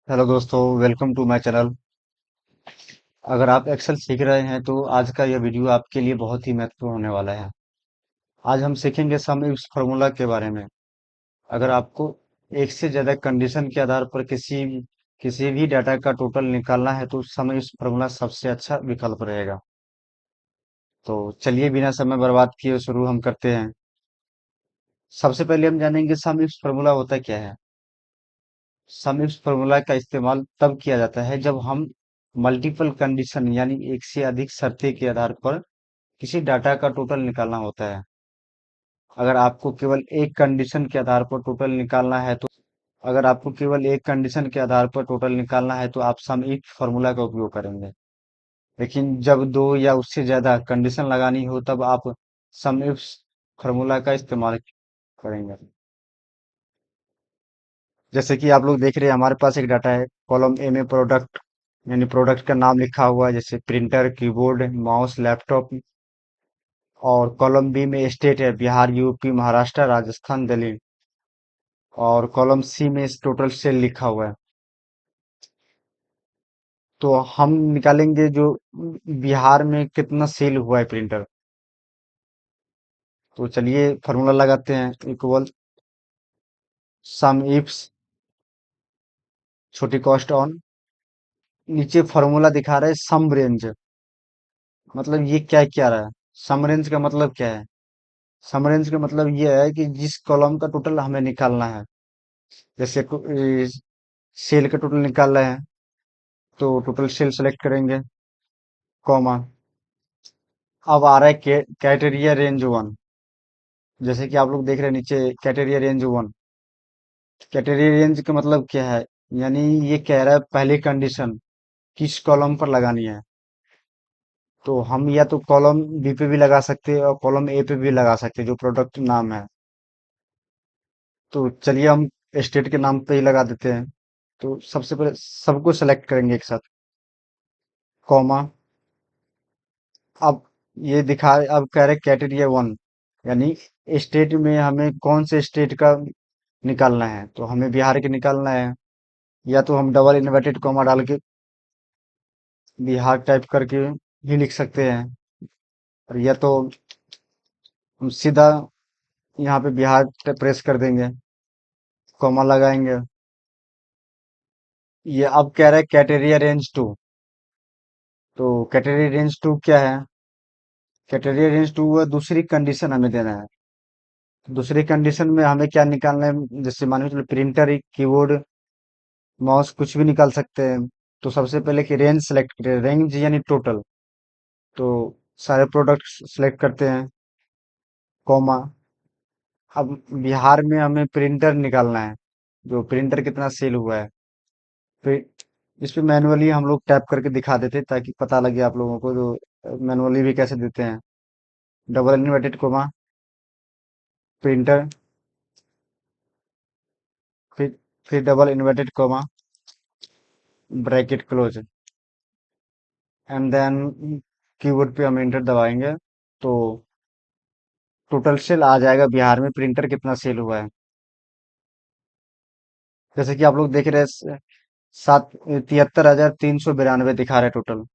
Hello दोस्तों, welcome to my channel. अगर आप एक्सेल सीख रहे हैं तो आज का यह वीडियो आपके लिए बहुत ही महत्वपूर्ण होने वाला है। आज हम सीखेंगे सम इफ्स फार्मूला के बारे में। अगर आपको एक से ज्यादा कंडीशन के आधार पर किसी भी डाटा का टोटल निकालना है तो सम इफ्स फार्मूला सबसे अच्छा विकल्प रहेगा। तो चलिए बिना समय बर्बाद किए शुरू हम करते हैं। सबसे पहले हम जानेंगे सम इफ्स फार्मूला होता क्या है। सम इफ्स फार्मूला का इस्तेमाल तब किया जाता है जब हम मल्टीपल कंडीशन यानी एक से अधिक शर्तें के आधार पर किसी डाटा का टोटल निकालना होता है। अगर आपको केवल एक कंडीशन के आधार पर टोटल निकालना है तो अगर आपको केवल एक कंडीशन के आधार पर टोटल निकालना है तो आप सम इफ फार्मूला का उपयोग करेंगे। लेकिन जब दो या उससे ज्यादा कंडीशन लगानी हो तब आप सम इफ फार्मूला का इस्तेमाल करेंगे। जैसे कि आप लोग देख रहे हैं, हमारे पास एक डाटा है कॉलम ए में प्रोडक्ट यानी प्रोडक्ट का नाम लिखा हुआ है, जैसे प्रिंटर, कीबोर्ड, माउस, लैपटॉप। और कॉलम बी में स्टेट है बिहार, यूपी, महाराष्ट्र, राजस्थान, दिल्ली। और कॉलम सी में टोटल सेल लिखा हुआ है। तो हम निकालेंगे जो बिहार में कितना सेल हुआ है प्रिंटर। तो चलिए फॉर्मूला लगाते हैं। इक्वल सम इफ्स छोटी कॉस्ट ऑन, नीचे फॉर्मूला दिखा रहा है सम रेंज। मतलब ये क्या क्या रहा है? सम रेंज का मतलब क्या है? सम रेंज का मतलब ये है कि जिस कॉलम का टोटल हमें निकालना है। जैसे सेल का टोटल निकाल रहे हैं तो टोटल सेल सेलेक्ट करेंगे, कॉमा। अब आ रहा है कैटेरिया रेंज वन। जैसे कि आप लोग देख रहे हैं नीचे कैटेरिया रेंज वन। कैटेगरी रेंज का मतलब क्या है? यानी ये कह रहा है पहली कंडीशन किस कॉलम पर लगानी है। तो हम या तो कॉलम बी पे भी लगा सकते हैं और कॉलम ए पे भी लगा सकते हैं जो प्रोडक्ट नाम है। तो चलिए हम स्टेट के नाम पे ही लगा देते हैं। तो सबसे पहले सबको सेलेक्ट करेंगे एक साथ, कॉमा। अब ये अब कह रहे कैटेगरी वन, यानी स्टेट में हमें कौन से स्टेट का निकालना है। तो हमें बिहार के निकालना है। या तो हम डबल इन्वर्टेड कॉमा डाल के बिहार टाइप करके भी लिख सकते हैं, और या तो हम सीधा यहाँ पे बिहार प्रेस कर देंगे, कॉमा लगाएंगे। ये अब कह रहा है कैटेरिया रेंज टू। तो कैटेरिया रेंज टू क्या है? कैटेरिया रेंज टू दूसरी कंडीशन हमें देना है। दूसरी कंडीशन में हमें क्या निकालना है? जैसे मान लीजिए प्रिंटर, कीबोर्ड, माउस कुछ भी निकाल सकते हैं। तो सबसे पहले कि रेंज सेलेक्ट करें, रेंज यानी टोटल। तो सारे प्रोडक्ट सेलेक्ट करते हैं, कॉमा। अब बिहार में हमें प्रिंटर निकालना है, जो प्रिंटर कितना सेल हुआ है। फिर इस पे मैनुअली हम लोग टैप करके दिखा देते हैं ताकि पता लगे आप लोगों को, जो मैनुअली भी कैसे देते हैं। डबल इन्वर्टेड कोमा, प्रिंटर, फिर फिर double inverted comma, bracket close, and then keyboard पे हम एंटर दबाएंगे तो टोटल सेल आ जाएगा बिहार में प्रिंटर कितना सेल हुआ है। जैसे कि आप लोग देख रहे हैं, सात 73,392 दिखा रहा है टोटल।